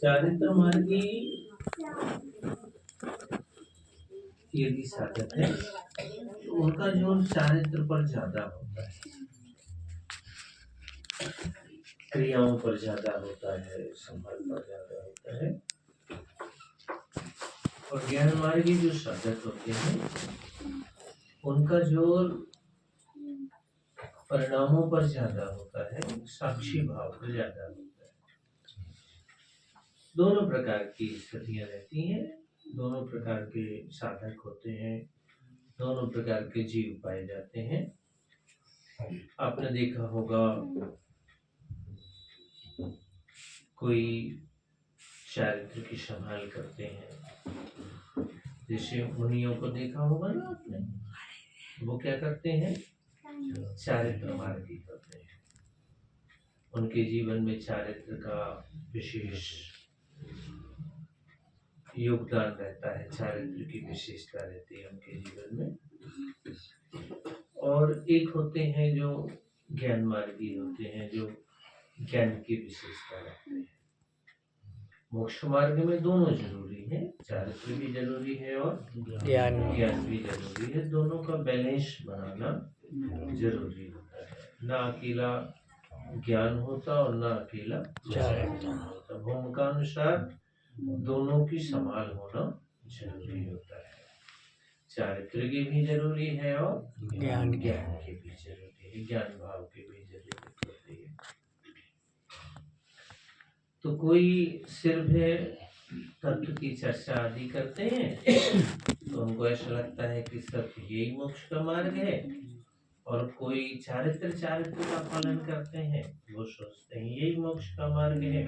चारित्र मार्गी यदि साधक है तो उनका जोर चारित्र पर ज्यादा होता है, क्रियाओं पर ज्यादा होता है, संभाल पर ज्यादा होता है। और ज्ञान मार्गी जो साधक होते हैं उनका जोर परिणामों पर ज्यादा होता है, साक्षी भाव पर ज्यादा होता है। दोनों प्रकार की स्थितियां रहती हैं, दोनों प्रकार के साधक होते हैं, दोनों प्रकार के जीव पाए जाते हैं। आपने देखा होगा कोई चारित्र की संभाल करते हैं, जैसे मुनियों को देखा होगा ना आपने, वो क्या करते हैं, चारित्र मार्गी करते हैं। उनके जीवन में चारित्र का विशेष योगदान रहता है, चारित्र की विशेषता रहती है उनके जीवन में। और एक होते हैं जो ज्ञान मार्गी होते हैं, जो ज्ञान की विशेषता रखते हैं। मोक्ष मार्ग में दोनों जरूरी है, चारित्र भी जरूरी है और ज्ञान भी जरूरी है। दोनों का बैलेंस बनाना जरूरी होता है। ना अकेला ज्ञान होता और ना अकेला चारित्र होता। भूमिकानुसार दोनों की संभाल होना जरूरी होता है। चारित्र की भी जरूरी है और ज्ञान की भी जरूरी है, ज्ञान भाव की भी जरूरत होती है। तो कोई सिर्फ तत्व की चर्चा आदि करते हैं तो उनको ऐसा लगता है कि सिर्फ यही मोक्ष का मार्ग है, और कोई चारित्र का पालन करते हैं, वो सोचते हैं यही मोक्ष का मार्ग है।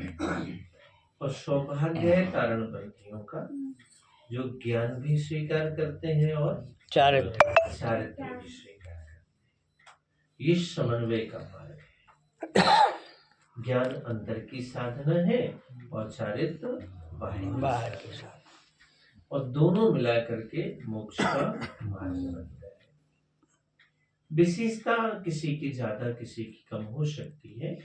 और सौभाग्य है कारणपंथियों का, जो ज्ञान भी स्वीकार करते हैं और चारित्र भी स्वीकार करते हैं। ये समन्वय का मार्ग है। ज्ञान अंतर की साधना है और चारित्र बाहर की साधना, और दोनों मिला करके मोक्ष का मार्ग बनता है। विशेषता किसी की ज्यादा किसी की कम हो सकती है,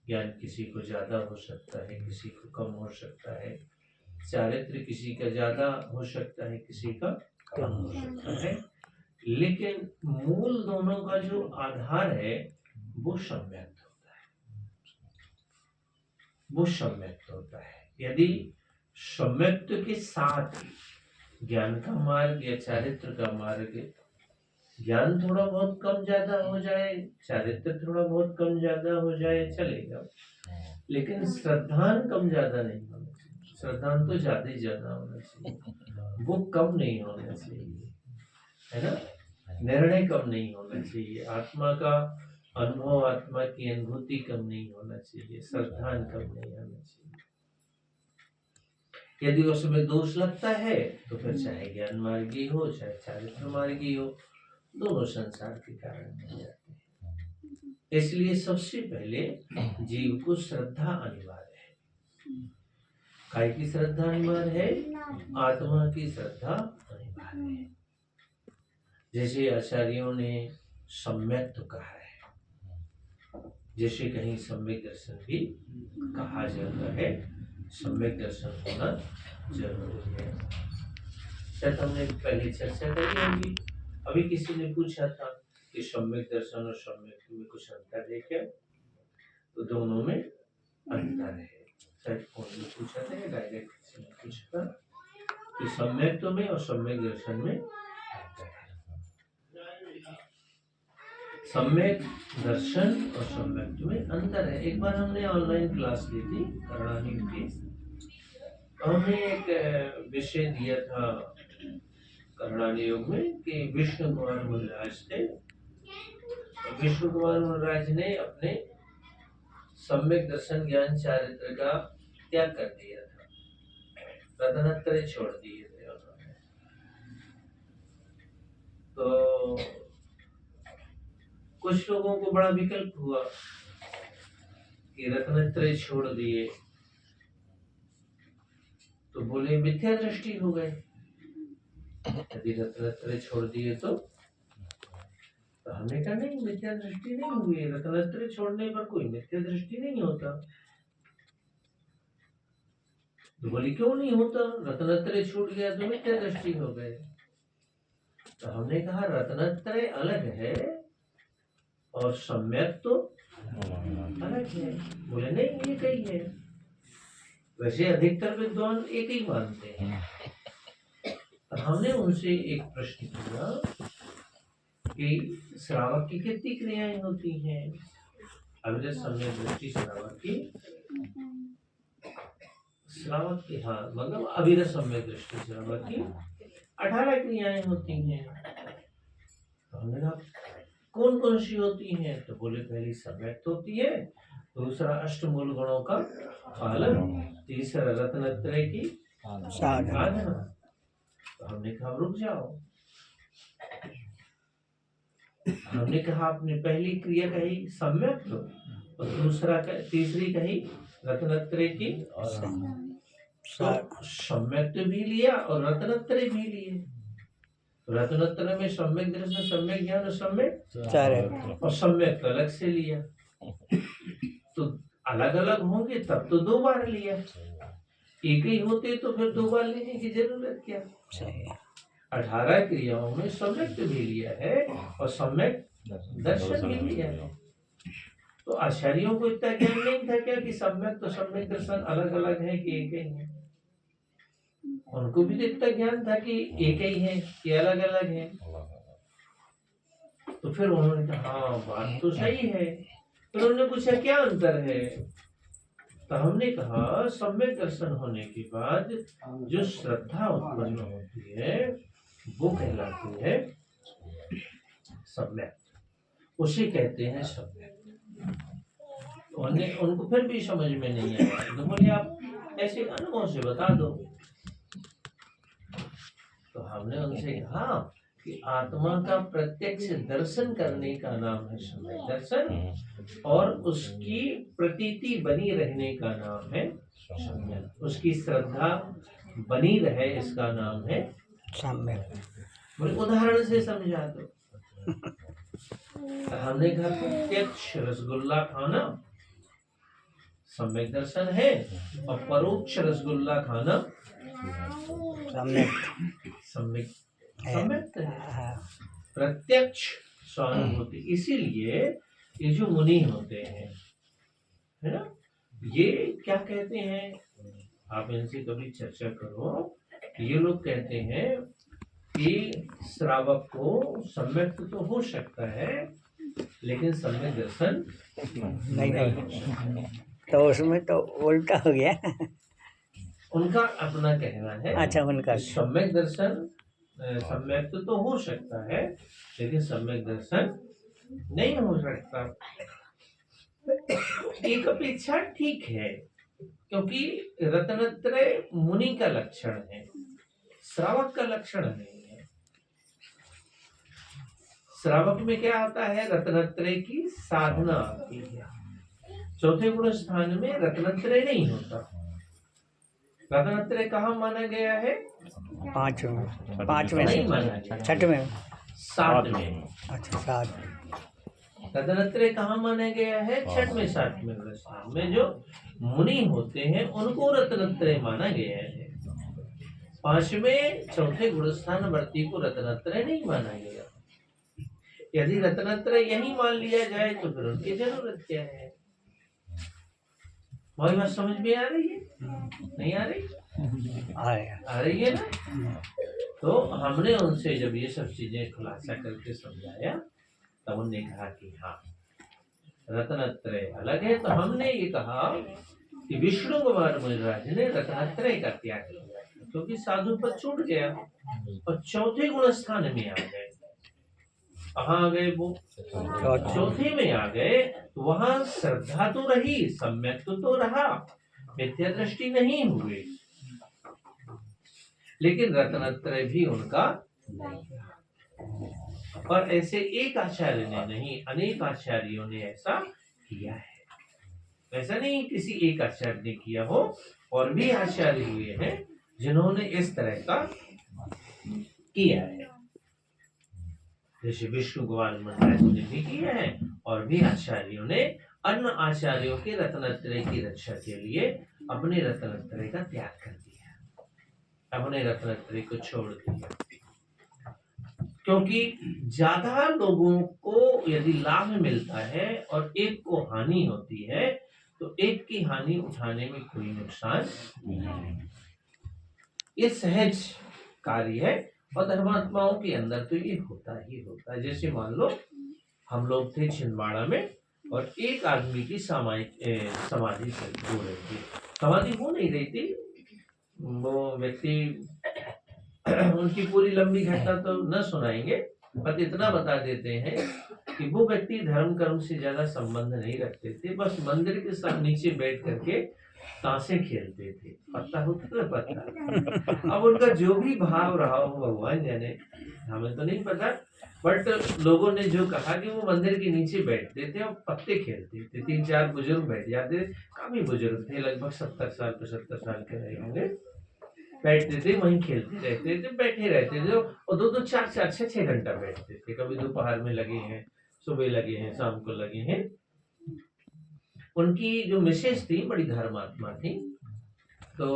ज्ञान किसी को ज्यादा हो सकता है, किसी को कम हो सकता है, चारित्र किसी का ज्यादा हो सकता है, किसी का कम हो सकता है, लेकिन मूल दोनों का जो आधार है वो सम्यक होता है, वो सम्यक होता है। यदि सम्यक्त के साथ ज्ञान का मार्ग या चारित्र का मार्ग, ज्ञान थोड़ा बहुत कम ज्यादा हो जाए, चारित्र थोड़ा बहुत कम ज्यादा हो जाए, चलेगा, लेकिन श्रद्धान कम ज्यादा नहीं होना चाहिए। श्रद्धान तो ज्यादा ही ज्यादा होना चाहिए, वो कम नहीं होना चाहिए, है ना। निर्णय कम नहीं होना चाहिए, आत्मा का अनुभव, आत्मा की अनुभूति कम नहीं होना चाहिए, श्रद्धान कम नहीं होना चाहिए। यदि उसमें दोष लगता है तो फिर चाहे ज्ञान मार्गी हो चाहे चारित्र मार्गी हो, दोनों संसार के कारण बन जाते हैं। इसलिए सबसे पहले जीव को श्रद्धा अनिवार्य है। काय की श्रद्धा अनिवार्य है? आत्मा की श्रद्धा अनिवार्य है। जैसे आचार्यों ने सम्यक तो कहा है, जैसे कहीं सम्यक दर्शन भी कहा जाता है, सम्यक दर्शन होना जरूरी है। शायद हमने पहले चर्चा करी होगी। अभी किसी ने पूछा था कि सम्यक दर्शन और सम्यक में कुछ अंतर है क्या, तो दोनों में अंतर है। शायद कौन ने पूछा था या डायरेक्ट किसी ने पूछा था कि सम्यक में और सम्यक दर्शन में अंतर है। सम्यक दर्शन और सम्यक में अंतर है। एक बार हमने ऑनलाइन क्लास ली थी करणानी की, हमने एक विषय दिया था करणानी योग में कि विष्णु कुमार मुनिराज थे। विष्णु कुमार मुनिराज ने अपने सम्यक दर्शन ज्ञान चारित्र का त्याग कर दिया था, रत्नत्रय छोड़ दिए थे उन्होंने। तो कुछ लोगों को बड़ा विकल्प हुआ कि रत्नत्रय छोड़ दिए तो बोले मिथ्या दृष्टि हो गए। यदि रत्नत्रय छोड़ दिए तो हमने कहा नहीं, मिथ्या दृष्टि नहीं हुई, रत्नत्रय छोड़ने पर कोई मिथ्या दृष्टि नहीं होता। तो बोली क्यों नहीं होता, रत्नत्रय छूट गया तो मिथ्या दृष्टि हो गए। तो हमने कहा रत्नत्रय अलग है और सम्यक तो अलग है। बोले नहीं एक ही है। वैसे अधिकतर विद्वान एक ही मानते हैं। तो हमने उनसे एक प्रश्न किया कि श्रावक की कितनी क्रियाएं होती हैं। अविरत सम्यक दृष्टि श्रावक की, श्रावक की, हाँ मतलब अविरत सम्यक दृष्टि श्रावक की 18 क्रियाएं होती हैं। तो हमने कहा कौन कौन सी होती हैं। तो बोले पहली सम्यक होती है, दूसरा अष्टमूल गुणों का पालन, तीसरा रत्नत्रय की साधना। तो हमने कहा रुक जाओ। हमने कहा आपने पहली क्रिया कही सम्यक और दूसरा तीसरी कही रत्नत्रय की, तो सम्यक भी लिया और रत्नत्रय भी लिए। रत्नत्रय में सम्यक दर्शन, सम्यक ज्ञान और सम्यक और सम्यक अलग से लिया। तो अलग अलग होंगे तब तो 2 बार लिया, एक ही होते तो फिर 2 बार लेने की जरूरत क्या। 18 क्रियाओं में सम्यक भी लिया है और सम्यक दर्शन भी लिया है। तो आचार्यों को इतना ज्ञान नहीं था क्या कि सम्यक तो सम्यक दर्शन अलग अलग है कि एक ही है। उनको भी इतना ज्ञान था कि एक ही है कि अलग अलग है। तो फिर उन्होंने कहा हाँ बात तो सही है। फिर उन्होंने पूछा क्या अंतर है। तो हमने कहा सम्यक दर्शन होने के बाद जो श्रद्धा उत्पन्न होती है वो कहलाती है सम्यक, उसे कहते हैं सम्यक। उनको फिर भी समझ में नहीं आया। तो बोले आप ऐसे अनुभव से बता दो। तो हमने उनसे कहा कि आत्मा का प्रत्यक्ष दर्शन करने का नाम है सम्यक दर्शन और उसकी प्रतीति बनी रहने का नाम है सम्यक। उसकी श्रद्धा बनी रहे इसका नाम है सम्यक। बोले उदाहरण से समझा दो। हमने कहा प्रत्यक्ष रसगुल्ला खाना सम्यक दर्शन है और परोक्ष रसगुल्ला खाना सम्यक है। प्रत्यक्ष स्वानुभूति। इसीलिए ये जो मुनि होते हैं है ना, ये क्या कहते हैं, आप इनसे कभी चर्चा करो। ये लोग कहते हैं कि श्रावक को सम्यक तो हो सकता है लेकिन सम्यक दर्शन नहीं हो सकता। तो उसमें तो उल्टा हो गया। उनका अपना कहना है। अच्छा, उनका सम्यक दर्शन सम्यक तो हो सकता है लेकिन सम्यक दर्शन नहीं हो सकता। एक अपेक्षा ठीक है क्योंकि रत्नत्रय मुनि का लक्षण है, श्रावक का लक्षण नहीं है। श्रावक में क्या आता है, रत्नत्रय की साधना आती है। चौथे गुण स्थान में रत्नत्रय नहीं होता। रत्नत्रय कहाँ माना गया है, 5 में नहीं माना गया, 6 में 7 में। अच्छा 7 रत्नत्रय कहाँ माना गया है, 6 में 7 में स्थान में जो मुनि होते हैं उनको रत्नत्रय माना गया है। 5वें चौथे गुण स्थान वर्ती को रत्नत्रय नहीं माना गया। यदि रत्नत्रय यही मान लिया जाए तो फिर उनकी जरूरत क्या है। हमारी बात समझ में आ रही है, नहीं आ रही, आ रही है ना। तो हमने उनसे जब ये सब चीजें खुलासा करके समझाया तब उन्होंने कहा कि हाँ रत्नत्रय अलग है। तो हमने ये कहा कि विष्णु कुमार मुनिराज ने रत्नत्रय का त्याग किया क्योंकि साधु पद छूट गया और चौथे गुण स्थान में आ गए। कहाँ आ गए वो, चौथे में आ गए। तो वहां श्रद्धा तो रही, सम्यक तो रहा, मिथ्या दृष्टि नहीं हुई, लेकिन रत्नत्रय भी उनका नहीं। और ऐसे एक आचार्य ने नहीं, अनेक आचार्यों ने ऐसा किया है। ऐसा नहीं किसी एक आचार्य ने किया हो, और भी आचार्य हुए हैं जिन्होंने इस तरह का किया है। जैसे विष्णु कुमार मुनिराज ने भी किया है और भी आचार्यों ने अन्य आचार्यों के रत्नत्रय की रक्षा के लिए अपने रत्नत्रय का त्याग कर दिया, अपने रत्नत्रय को छोड़ दिया। क्योंकि ज्यादा लोगों को यदि लाभ मिलता है और एक को हानि होती है, तो एक की हानि उठाने में कोई नुकसान नहीं। ये सहज कार्य है और धर्मात्माओं के अंदर तो ये होता ही होता है। जैसे मान लो हम लोग थे छिंदवाड़ा में और एक आदमी की समाधि से हो रही थी, समाधि हो नहीं रही थी, वो व्यक्ति उनकी पूरी लंबी घटना तो न सुनाएंगे, पर इतना बता देते हैं कि वो व्यक्ति धर्म कर्म से ज्यादा संबंध नहीं रखते थे, बस मंदिर के साथ नीचे बैठ करके ताशे खेलते थे, पत्ता होता ना पत्ता। अब उनका जो भी भाव रहा हो भगवान जाने, हमें तो नहीं पता, बट लोगों ने जो कहा कि वो मंदिर के नीचे बैठते थे और पत्ते खेलते थे। 3-4 बुजुर्ग बैठ जाते, काफी बुजुर्ग थे, लगभग 70 साल 75 साल के रहे होंगे, बैठते थे वहीं खेलते रहते थे, बैठे रहते थे और 2-2 4-4 6-6 घंटा बैठते थे। कभी दोपहर में लगे हैं, सुबह लगे हैं, शाम को लगे हैं। उनकी जो मिसेज थी बड़ी धर्मात्मा थी, तो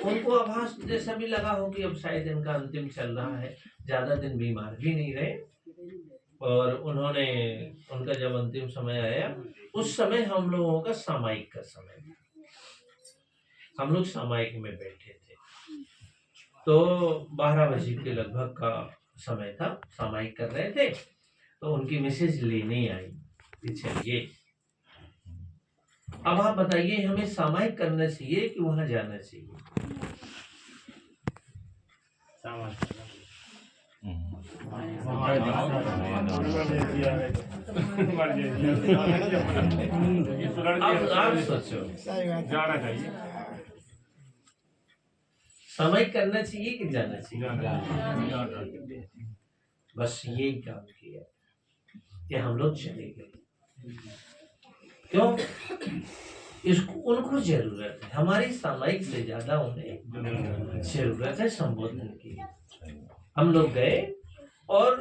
उनको आभास जैसा भी लगा हो कि अब शायद इनका अंतिम चल रहा है, ज्यादा दिन बीमार भी नहीं रहे, और उन्होंने उनका जब अंतिम समय आया, उस समय हम लोगों का सामायिक का समय था, हम लोग सामायिक में बैठे थे, तो 12 बजे के लगभग का समय था, सामायिक कर रहे थे, तो उनकी मिसेज लेने आई कि चलिए अब आप बताइए हमें सामायिक करना चाहिए कि वहां जाना चाहिए। आप सोचो, जाना चाहिए, सामायिक करना चाहिए कि जाना चाहिए? बस यही काम किया कि हम लोग चले गए। क्यों? इसको उनको जरूरत है, हमारी सामायिक से ज्यादा उन्हें जरूरत है संबोधन की। हम लोग गए और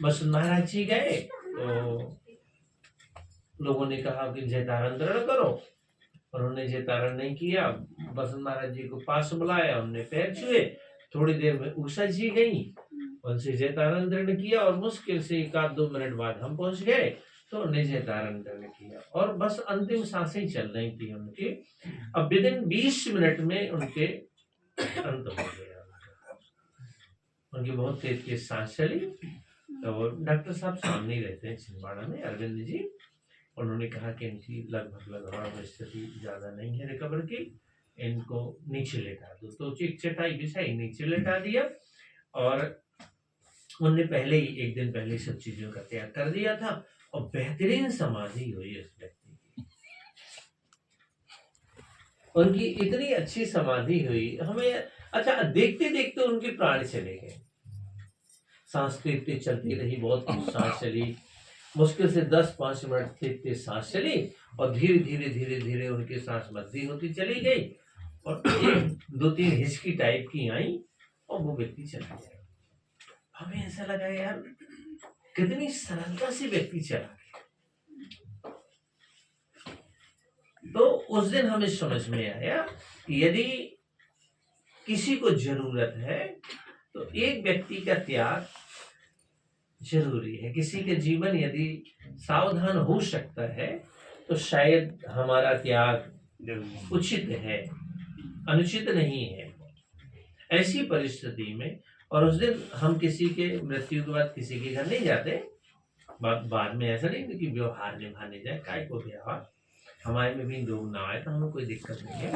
बसंत महाराज जी गए, तो लोगों ने कहा कि जयतारण करो, उन्होंने जयतारण नहीं किया। बसंत महाराज जी को पास बुलाया, उन्होंने पैर छुए, थोड़ी देर में उषा जी गई, उनसे जयतारण किया और मुश्किल से 1-2 मिनट बाद हम पहुंच गए, तो उन्हें जयतारण किया और बस अंतिम सांसें चल रही थी उनकी। अब विदिन 20 मिनट में उनके अंत हो गया, उनकी बहुत तेज सांस चली। तो डॉक्टर साहब सामने ही रहते हैं छिंदवाड़ा में, अरविंद जी, उन्होंने कहा कि इनकी लगभग स्थिति ज्यादा नहीं है रिकवर की, इनको नीचे लेटा दो। तो एक चटाई बिछाई, नीचे लेटा दिया और उनने पहले ही 1 दिन पहले सब चीजों का त्याग कर दिया था और बेहतरीन समाधि हुई उस व्यक्ति की। उनकी इतनी अच्छी समाधि हुई, हमें अच्छा देखते देखते उनके प्राण चले गए। सांस तेज चलती रही, बहुत सांस चली, मुश्किल से 10-5 मिनट तेज सांस चली और धीरे धीरे धीरे धीरे उनकी सांस मध्य होती चली गई और 2-3 हिचकी टाइप की आई और वो व्यक्ति चला गया। हमें ऐसा लगा यार कितनी सरलता से व्यक्ति चला गया। तो उस दिन हमें समझ में आया कि यदि किसी को जरूरत है तो एक व्यक्ति का त्याग जरूरी है। किसी के जीवन यदि सावधान हो सकता है तो शायद हमारा त्याग उचित है, अनुचित नहीं है। ऐसी परिस्थिति में, और उस दिन हम किसी के मृत्यु के बाद किसी के घर नहीं जाते, बाद में ऐसा नहीं कि व्यवहार निभाने जाए, काय को व्यवहार, हमारे में भी लोग ना आए तो हमें कोई दिक्कत नहीं है।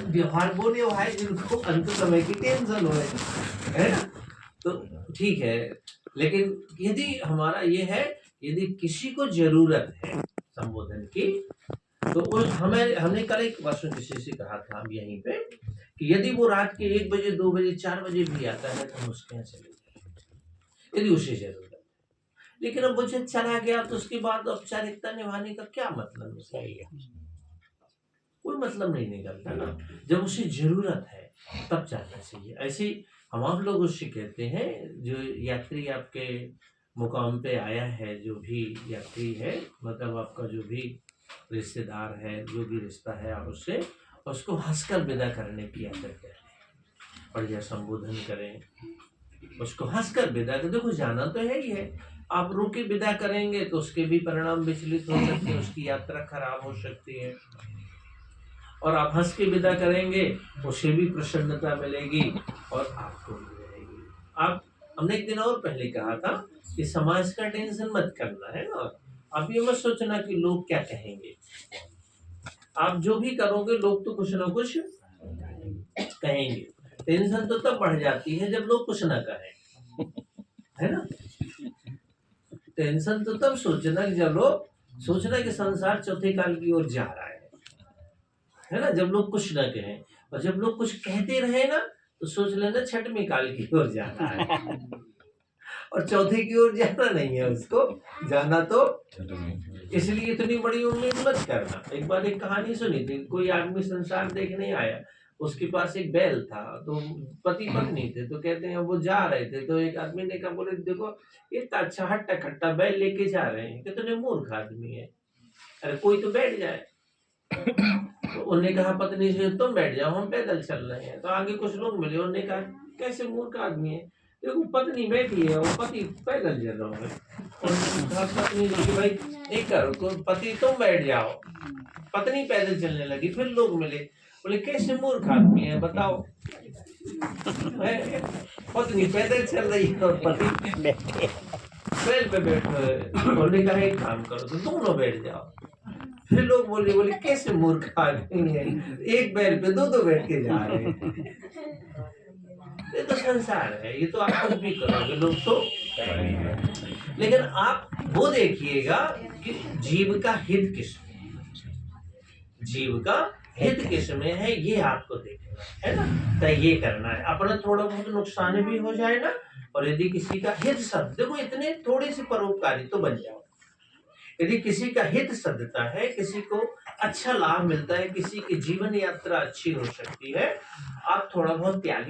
व्यवहार वो नहीं है जिनको अंत समय की टेंशन हो, है ना, तो ठीक है। लेकिन यदि हमारा ये है, यदि किसी को जरूरत है संबोधन की, तो उस हमने कल एक वर्षों किसी से कहा था हम यहीं पे कि यदि वो रात के 1 बजे 2 बजे 4 बजे भी आता है तो हम उसके यहाँ चले जाए यदि उसे जरूरत है। लेकिन अब वो जब चला गया तो उसके बाद औपचारिकता निभाने का क्या मतलब है? सही है, कोई मतलब नहीं निकलता ना। जब उसे जरूरत है तब जाना चाहिए। ऐसे ही हम आप लोग उससे कहते हैं, जो यात्री आपके मुकाम पे आया है, जो भी यात्री है, मतलब आपका जो भी रिश्तेदार है, जो भी रिश्ता है, आप उसको हंसकर विदा करने की आदत करें, बढ़िया संबोधन करें, उसको हंसकर विदा करें। देखो जाना तो है ही है, आप रोके विदा करेंगे तो उसके भी परिणाम विचलित हो सकते हैं, उसकी यात्रा खराब हो सकती है। और आप हंस के विदा करेंगे, उसे भी प्रसन्नता मिलेगी और आपको भी मिलेगी। आप हमने एक दिन और पहले कहा था कि समाज का टेंशन मत करना, है ना। आप ये मत सोचना कि लोग क्या कहेंगे। आप जो भी करोगे लोग तो कुछ ना कुछ कहेंगे। टेंशन तो तब बढ़ जाती है जब लोग कुछ ना कहें, है ना। टेंशन तो तब सोचना कि जब लोग सोचना कि संसार चौथे काल की ओर जा रहा है ना, जब लोग कुछ ना कहें। और जब लोग कुछ कहते रहे ना तो सोच लेना छठवीं काल की ओर जाना है और चौथे की ओर जाना नहीं है उसको, जाना तो इसलिए इतनी बड़ी उम्मीद मत करना। एक बार एक कहानी सुनी थी, कोई आदमी संसार देखने आया, उसके पास एक बैल था, तो पति पत्नी थे, तो कहते हैं वो जा रहे थे, तो एक आदमी ने कहा, बोले देखो इतना अच्छा हट्टा खट्टा बैल लेके जा रहे हैं, कितने मूर्ख आदमी है, अरे कोई तो बैठ जाए। तो उन्होंने कहा पत्नी से, तुम बैठ जाओ, हम पैदल चल रहे हैं। तो आगे कुछ लोग मिले, उन्होंने कहा कैसे मूर्ख आदमी है, देखो पत्नी बैठी है और पति पैदल चल रहा है। उन्होंने कहा पत्नी से कि भाई एक करो, पति तुम बैठ जाओ, पत्नी पैदल चलने लगी। फिर लोग मिले, बोले कैसे मूर्ख आदमी है बताओ, पत्नी पैदल चल रही है और पति बैल पे बैठे हुए। उन्होंने कहा एक काम करो, तो दोनों बैठ जाओ। फिर लोग बोले कैसे मूर्ख आदमी है, एक बैल पे दो बैठ के जा रहे हैं। ये तो संसार है, ये तो आप कुछ भी करोगे लोग तो करेंगे। लेकिन आप वो देखिएगा कि जीव का हित किसमें है, जीव का हित किसमें है, ये आपको देखना है ना। तो ये करना है, अपना थोड़ा बहुत नुकसान भी हो जाए ना, और यदि किसी का हित सब, देखो इतने थोड़े से परोपकारी तो बन जाओ। यदि किसी का हित सदता है, किसी को अच्छा लाभ मिलता है, किसी की जीवन यात्रा अच्छी हो सकती है, आप थोड़ा बहुत त्यागी